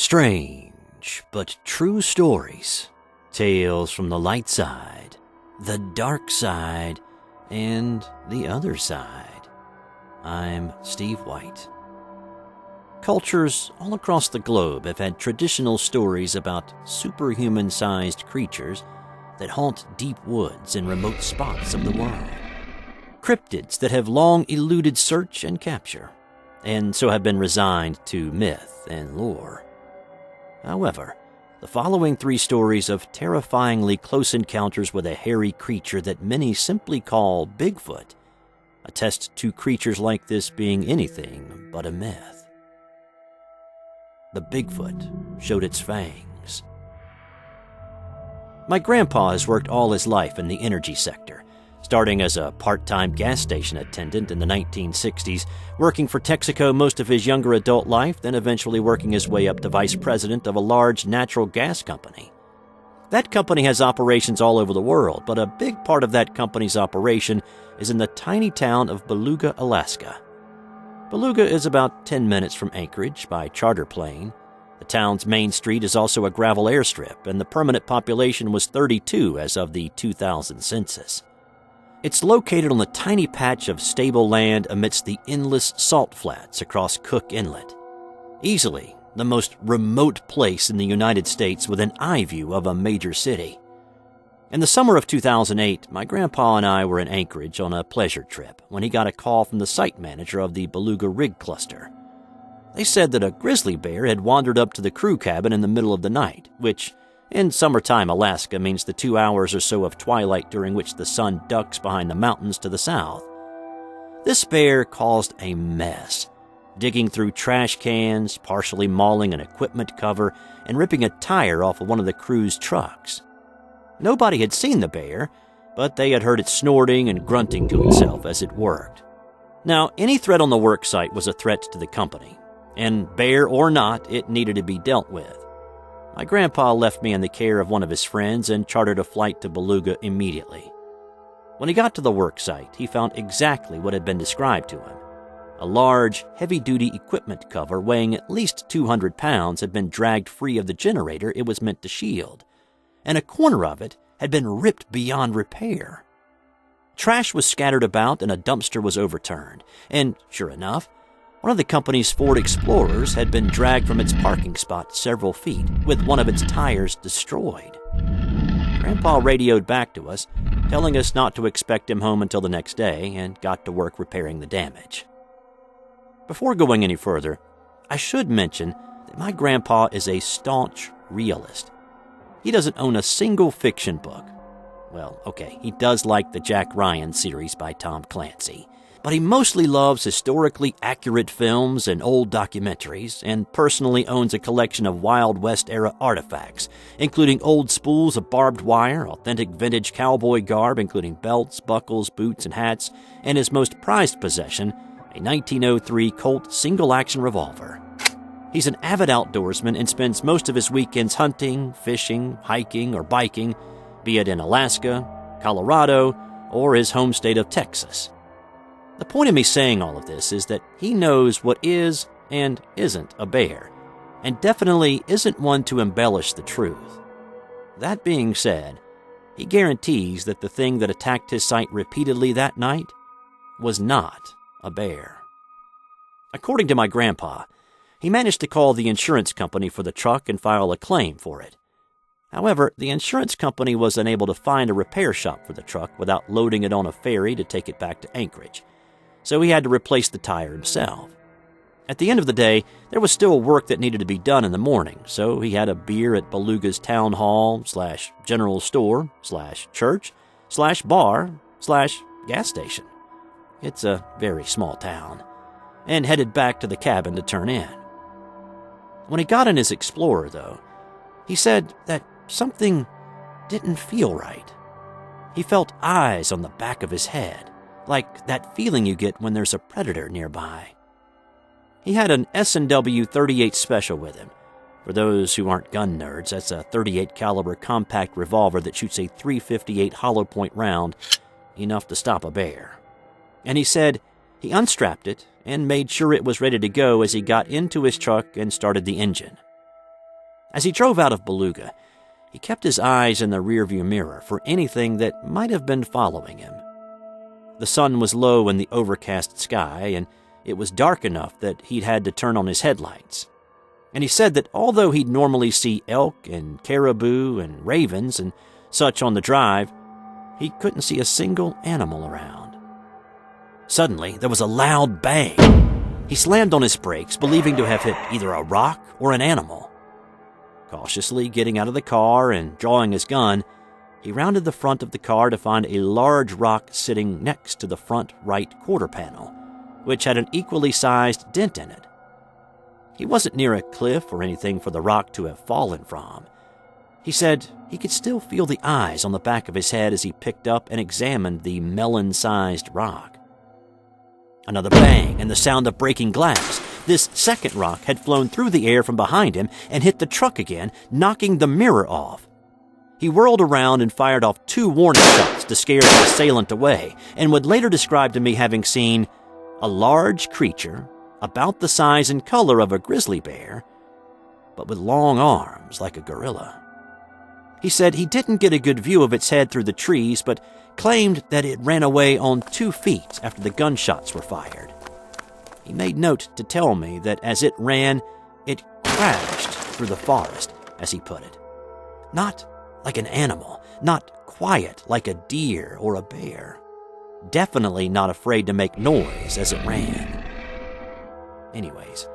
Strange but true stories. Tales from the light side, the dark side, and the other side. I'm Steve White. Cultures all across the globe have had traditional stories about superhuman-sized creatures that haunt deep woods and remote spots of the world. Cryptids that have long eluded search and capture, and so have been resigned to myth and lore. However, the following 3 stories of terrifyingly close encounters with a hairy creature that many simply call Bigfoot attest to creatures like this being anything but a myth. The Bigfoot showed its fangs. My grandpa has worked all his life in the energy sector, starting as a part-time gas station attendant in the 1960s, working for Texaco most of his younger adult life, then eventually working his way up to vice president of a large natural gas company. That company has operations all over the world, but a big part of that company's operation is in the tiny town of Beluga, Alaska. Beluga is about 10 minutes from Anchorage by charter plane. The town's main street is also a gravel airstrip, and the permanent population was 32 as of the 2000 census. It's located on a tiny patch of stable land amidst the endless salt flats across Cook Inlet. Easily the most remote place in the United States with an eye view of a major city. In the summer of 2008, my grandpa and I were in Anchorage on a pleasure trip when he got a call from the site manager of the Beluga Rig Cluster. They said that a grizzly bear had wandered up to the crew cabin in the middle of the night, which in summertime Alaska means the 2 hours or so of twilight during which the sun ducks behind the mountains to the south. This bear caused a mess, digging through trash cans, partially mauling an equipment cover, and ripping a tire off of one of the crew's trucks. Nobody had seen the bear, but they had heard it snorting and grunting to itself as it worked. Now, any threat on the work site was a threat to the company, and bear or not, it needed to be dealt with. My grandpa left me in the care of one of his friends and chartered a flight to Beluga immediately. When he got to the work site, he found exactly what had been described to him. A large, heavy-duty equipment cover weighing at least 200 pounds had been dragged free of the generator it was meant to shield, and a corner of it had been ripped beyond repair. Trash was scattered about and a dumpster was overturned, and sure enough, one of the company's Ford Explorers had been dragged from its parking spot several feet, with one of its tires destroyed. Grandpa radioed back to us, telling us not to expect him home until the next day, and got to work repairing the damage. Before going any further, I should mention that my grandpa is a staunch realist. He doesn't own a single fiction book. Well, okay, he does like the Jack Ryan series by Tom Clancy, but he mostly loves historically accurate films and old documentaries, and personally owns a collection of Wild West-era artifacts, including old spools of barbed wire, authentic vintage cowboy garb, including belts, buckles, boots, and hats, and his most prized possession, a 1903 Colt single-action revolver. He's an avid outdoorsman and spends most of his weekends hunting, fishing, hiking, or biking, be it in Alaska, Colorado, or his home state of Texas. The point of me saying all of this is that he knows what is and isn't a bear, and definitely isn't one to embellish the truth. That being said, he guarantees that the thing that attacked his site repeatedly that night was not a bear. According to my grandpa, he managed to call the insurance company for the truck and file a claim for it. However, the insurance company was unable to find a repair shop for the truck without loading it on a ferry to take it back to Anchorage, so he had to replace the tire himself. At the end of the day, there was still work that needed to be done in the morning, so he had a beer at Beluga's town hall / general store / church / bar / gas station. It's a very small town, and headed back to the cabin to turn in. When he got in his Explorer, though, he said that something didn't feel right. He felt eyes on the back of his head, like that feeling you get when there's a predator nearby. He had an S&W 38 Special with him. For those who aren't gun nerds, that's a 38 caliber compact revolver that shoots a .358 hollow point round, enough to stop a bear. And he said he unstrapped it and made sure it was ready to go as he got into his truck and started the engine. As he drove out of Beluga, he kept his eyes in the rearview mirror for anything that might have been following him. The sun was low in the overcast sky, and it was dark enough that he'd had to turn on his headlights. And he said that although he'd normally see elk and caribou and ravens and such on the drive, he couldn't see a single animal around. Suddenly, there was a loud bang. He slammed on his brakes, believing to have hit either a rock or an animal. Cautiously getting out of the car and drawing his gun, he rounded the front of the car to find a large rock sitting next to the front right quarter panel, which had an equally sized dent in it. He wasn't near a cliff or anything for the rock to have fallen from. He said he could still feel the eyes on the back of his head as he picked up and examined the melon-sized rock. Another bang and the sound of breaking glass. This second rock had flown through the air from behind him and hit the truck again, knocking the mirror off. He whirled around and fired off 2 warning shots to scare the assailant away, and would later describe to me having seen a large creature about the size and color of a grizzly bear, but with long arms like a gorilla. He said he didn't get a good view of its head through the trees, but claimed that it ran away on 2 feet after the gunshots were fired. He made note to tell me that as it ran, it crashed through the forest, as he put it. Not like an animal, not quiet like a deer or a bear. Definitely not afraid to make noise as it ran. Anyways,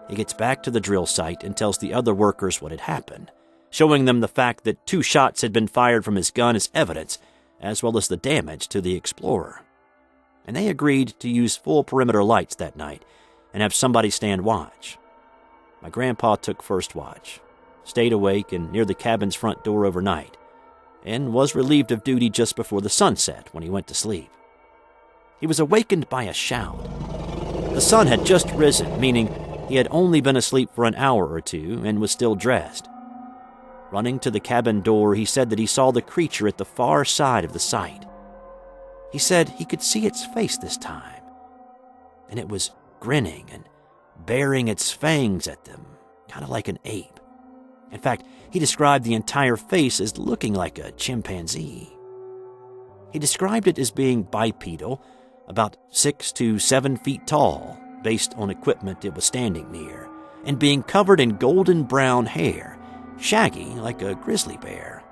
he gets back to the drill site and tells the other workers what had happened, showing them the fact that 2 shots had been fired from his gun as evidence, as well as the damage to the Explorer. And they agreed to use full perimeter lights that night and have somebody stand watch. My grandpa took first watch, stayed awake and near the cabin's front door overnight, and was relieved of duty just before the sunset when he went to sleep. He was awakened by a shout. The sun had just risen, meaning he had only been asleep for an hour or 2 and was still dressed. Running to the cabin door, he said that he saw the creature at the far side of the site. He said he could see its face this time, and it was grinning and baring its fangs at them, kind of like an ape. In fact, he described the entire face as looking like a chimpanzee. He described it as being bipedal, about 6 to 7 feet tall, based on equipment it was standing near, and being covered in golden brown hair, shaggy like a grizzly bear.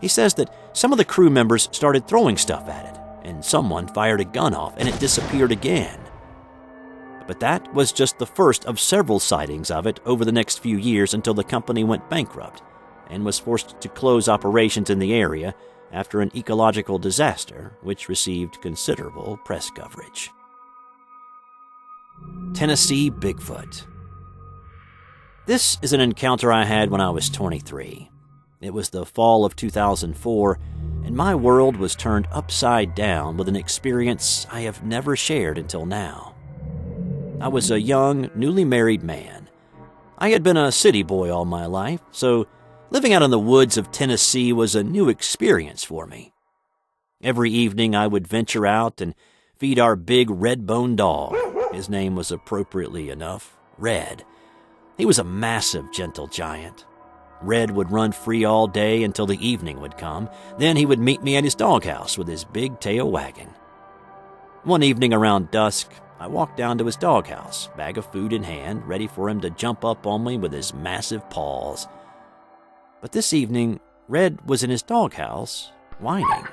He says that some of the crew members started throwing stuff at it, and someone fired a gun off and it disappeared again. But that was just the first of several sightings of it over the next few years until the company went bankrupt and was forced to close operations in the area after an ecological disaster which received considerable press coverage. Tennessee Bigfoot. This is an encounter I had when I was 23. It was the fall of 2004, and my world was turned upside down with an experience I have never shared until now. I was a young, newly married man. I had been a city boy all my life, so living out in the woods of Tennessee was a new experience for me. Every evening I would venture out and feed our big red-boned dog. His name was appropriately enough, Red. He was a massive, gentle giant. Red would run free all day until the evening would come. Then he would meet me at his doghouse with his big tail wagging. One evening around dusk, I walked down to his doghouse, bag of food in hand, ready for him to jump up on me with his massive paws. But this evening, Red was in his doghouse, whining.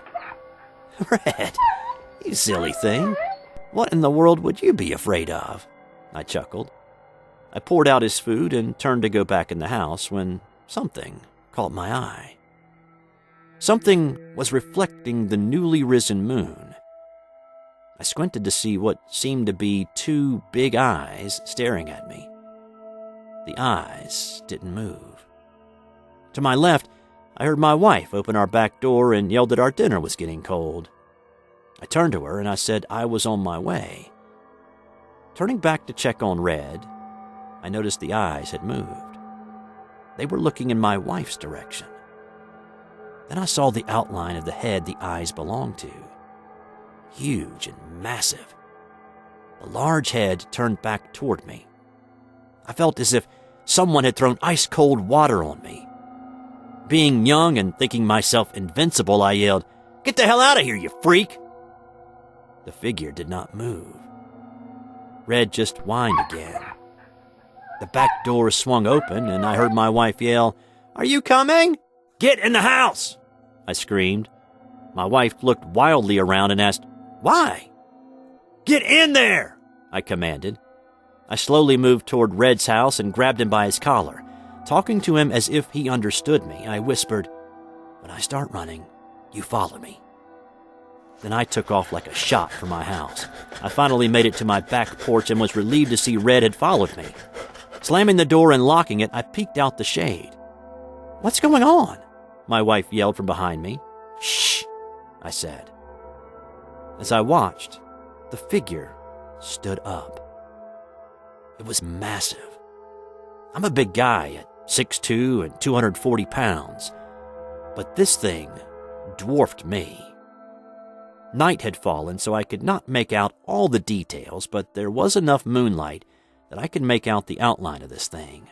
"Red, you silly thing. What in the world would you be afraid of?" I chuckled. I poured out his food and turned to go back in the house when something caught my eye. Something was reflecting the newly risen moon. I squinted to see what seemed to be 2 big eyes staring at me. The eyes didn't move. To my left, I heard my wife open our back door and yelled that our dinner was getting cold. I turned to her and I said I was on my way. Turning back to check on Red, I noticed the eyes had moved. They were looking in my wife's direction. Then I saw the outline of the head the eyes belonged to. Huge and massive. The large head turned back toward me. I felt as if someone had thrown ice-cold water on me. Being young and thinking myself invincible, I yelled, "Get the hell out of here, you freak!" The figure did not move. Red just whined again. The back door swung open, and I heard my wife yell, "Are you coming?" "Get in the house!" I screamed. My wife looked wildly around and asked, "Why?" "Get in there!" I commanded. I slowly moved toward Red's house and grabbed him by his collar. Talking to him as if he understood me, I whispered, "When I start running, you follow me." Then I took off like a shot for my house. I finally made it to my back porch and was relieved to see Red had followed me. Slamming the door and locking it, I peeked out the shade. "What's going on?" my wife yelled from behind me. "Shh," I said. As I watched, the figure stood up. It was massive. I'm a big guy at 6'2" and 240 pounds, but this thing dwarfed me. Night had fallen, so I could not make out all the details, but there was enough moonlight that I could make out the outline of this thing.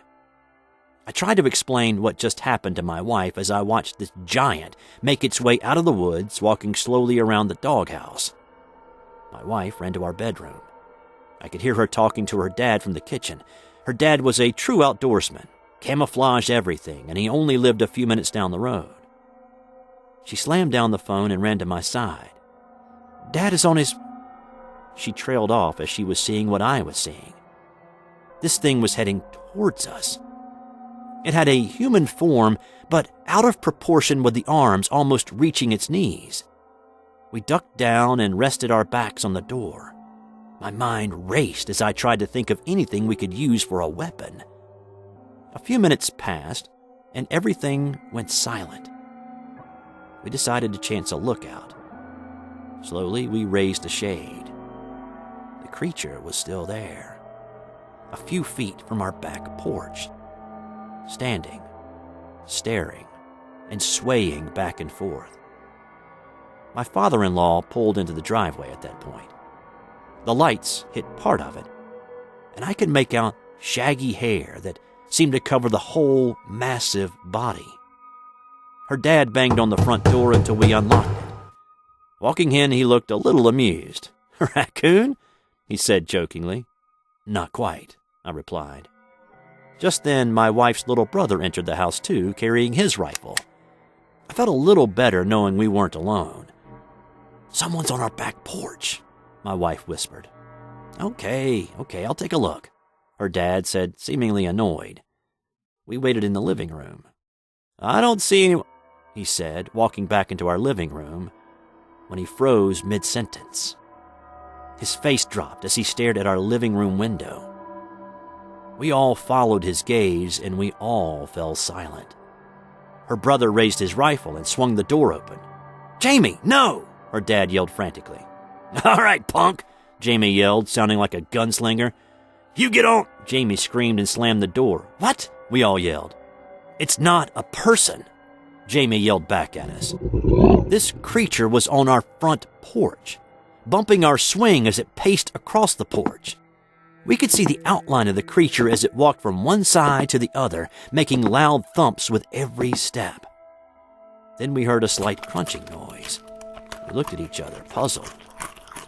I tried to explain what just happened to my wife as I watched this giant make its way out of the woods, walking slowly around the doghouse. My wife ran to our bedroom. I could hear her talking to her dad from the kitchen. Her dad was a true outdoorsman, camouflaged everything, and he only lived a few minutes down the road. She slammed down the phone and ran to my side. "Dad is on his..." She trailed off as she was seeing what I was seeing. This thing was heading towards us. It had a human form, but out of proportion with the arms almost reaching its knees. We ducked down and rested our backs on the door. My mind raced as I tried to think of anything we could use for a weapon. A few minutes passed, and everything went silent. We decided to chance a lookout. Slowly, we raised the shade. The creature was still there, a few feet from our back porch, standing, staring, and swaying back and forth. My father-in-law pulled into the driveway at that point. The lights hit part of it, and I could make out shaggy hair that seemed to cover the whole massive body. Her dad banged on the front door until we unlocked it. Walking in, he looked a little amused. "Raccoon?" he said jokingly. "Not quite," I replied. Just then, my wife's little brother entered the house too, carrying his rifle. I felt a little better knowing we weren't alone. "Someone's on our back porch," my wife whispered. Okay, I'll take a look," her dad said, seemingly annoyed. We waited in the living room. "I don't see anyone," he said, walking back into our living room, when he froze mid-sentence. His face dropped as he stared at our living room window. We all followed his gaze, and we all fell silent. Her brother raised his rifle and swung the door open. "Jamie, no!" her dad yelled frantically. "All right, punk," Jamie yelled, sounding like a gunslinger. "You get on!" Jamie screamed and slammed the door. "What?" we all yelled. "It's not a person," Jamie yelled back at us. This creature was on our front porch, bumping our swing as it paced across the porch. We could see the outline of the creature as it walked from one side to the other, making loud thumps with every step. Then we heard a slight crunching noise. We looked at each other, puzzled.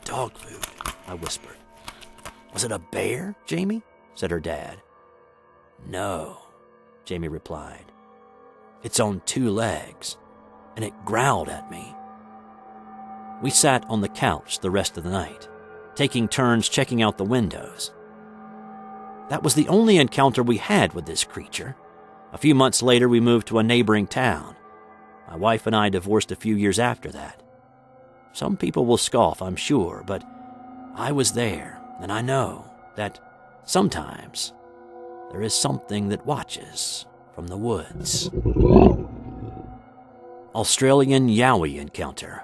"Dog food," I whispered. "Was it a bear, Jamie?" said her dad. "No," Jamie replied. "It's on 2 legs, and it growled at me." We sat on the couch the rest of the night, taking turns checking out the windows. That was the only encounter we had with this creature. A few months later, we moved to a neighboring town. My wife and I divorced a few years after that. Some people will scoff, I'm sure, but I was there, and I know that sometimes there is something that watches from the woods. Australian Yowie encounter.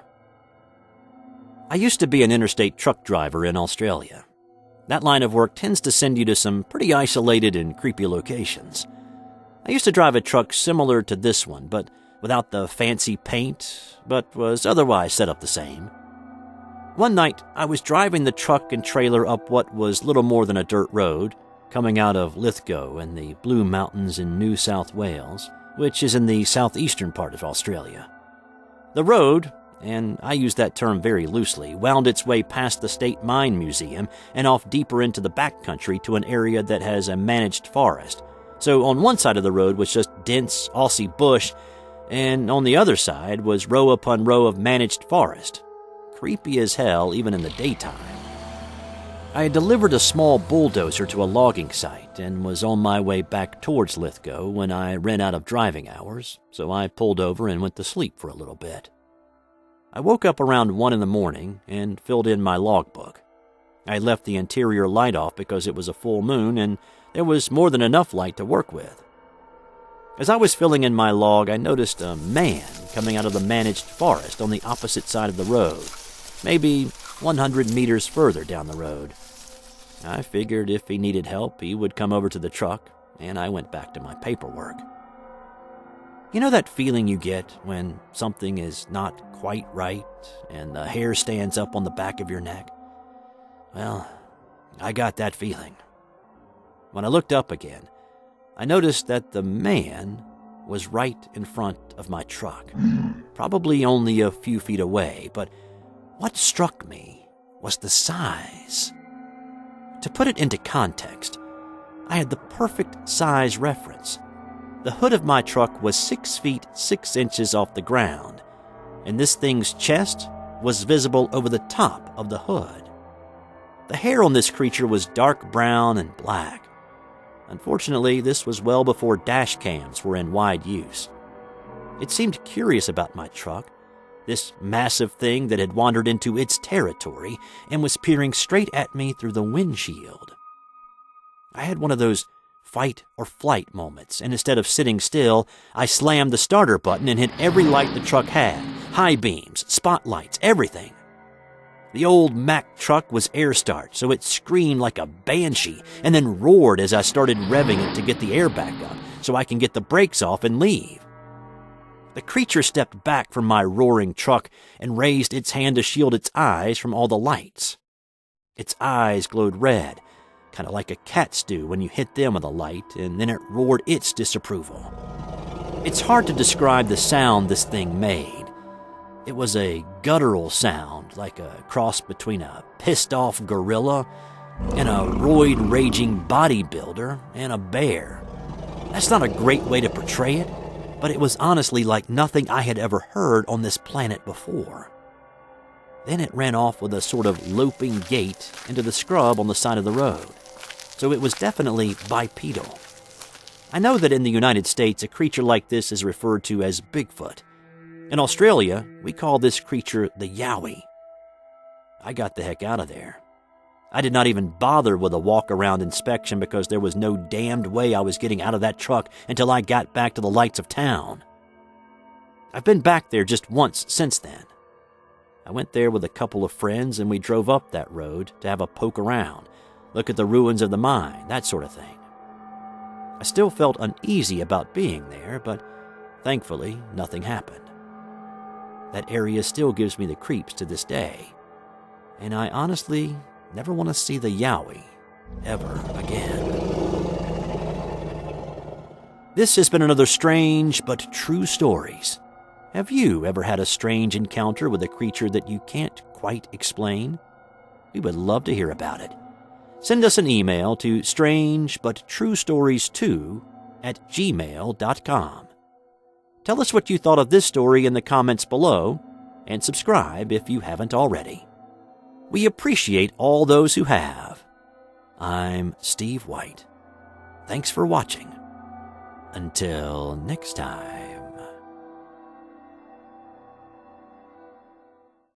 I used to be an interstate truck driver in Australia. That line of work tends to send you to some pretty isolated and creepy locations. I used to drive a truck similar to this one, but without the fancy paint, but was otherwise set up the same. One night, I was driving the truck and trailer up what was little more than a dirt road, coming out of Lithgow in the Blue Mountains in New South Wales, which is in the southeastern part of Australia. The road, and I use that term very loosely, wound its way past the State Mine Museum and off deeper into the backcountry to an area that has a managed forest. So on one side of the road was just dense Aussie bush, and on the other side was row upon row of managed forest. Creepy as hell even in the daytime. I had delivered a small bulldozer to a logging site and was on my way back towards Lithgow when I ran out of driving hours, so I pulled over and went to sleep for a little bit. I woke up around 1 in the morning and filled in my logbook. I left the interior light off because it was a full moon and there was more than enough light to work with. As I was filling in my log, I noticed a man coming out of the managed forest on the opposite side of the road, maybe 100 meters further down the road. I figured if he needed help, he would come over to the truck, and I went back to my paperwork. You know that feeling you get when something is not quite right and the hair stands up on the back of your neck? Well, I got that feeling. When I looked up again, I noticed that the man was right in front of my truck, probably only a few feet away, but what struck me was the size. To put it into context, I had the perfect size reference. The hood of my truck was 6 feet 6 inches off the ground, and this thing's chest was visible over the top of the hood. The hair on this creature was dark brown and black. Unfortunately, this was well before dash cams were in wide use. It seemed curious about my truck, this massive thing that had wandered into its territory and was peering straight at me through the windshield. I had one of those fight or flight moments, and instead of sitting still, I slammed the starter button and hit every light the truck had, high beams, spotlights, everything. The old Mack truck was air start, so it screamed like a banshee and then roared as I started revving it to get the air back up so I can get the brakes off and leave. The creature stepped back from my roaring truck and raised its hand to shield its eyes from all the lights. Its eyes glowed red, kind of like a cat's do when you hit them with a light, and then it roared its disapproval. It's hard to describe the sound this thing made. It was a guttural sound, like a cross between a pissed-off gorilla and a roid-raging bodybuilder and a bear. That's not a great way to portray it, but it was honestly like nothing I had ever heard on this planet before. Then it ran off with a sort of loping gait into the scrub on the side of the road, so it was definitely bipedal. I know that in the United States, a creature like this is referred to as Bigfoot. In Australia, we call this creature the Yowie. I got the heck out of there. I did not even bother with a walk-around inspection because there was no damned way I was getting out of that truck until I got back to the lights of town. I've been back there just once since then. I went there with a couple of friends and we drove up that road to have a poke around, look at the ruins of the mine, that sort of thing. I still felt uneasy about being there, but thankfully nothing happened. That area still gives me the creeps to this day, and I honestly never want to see the Yowie ever again. This has been another strange but true stories. Have you ever had a strange encounter with a creature that you can't quite explain? We would love to hear about it. Send us an email to strangebutTrueStories2@gmail.com. Tell us what you thought of this story in the comments below, and subscribe if you haven't already. We appreciate all those who have. I'm Steve White. Thanks for watching. Until next time.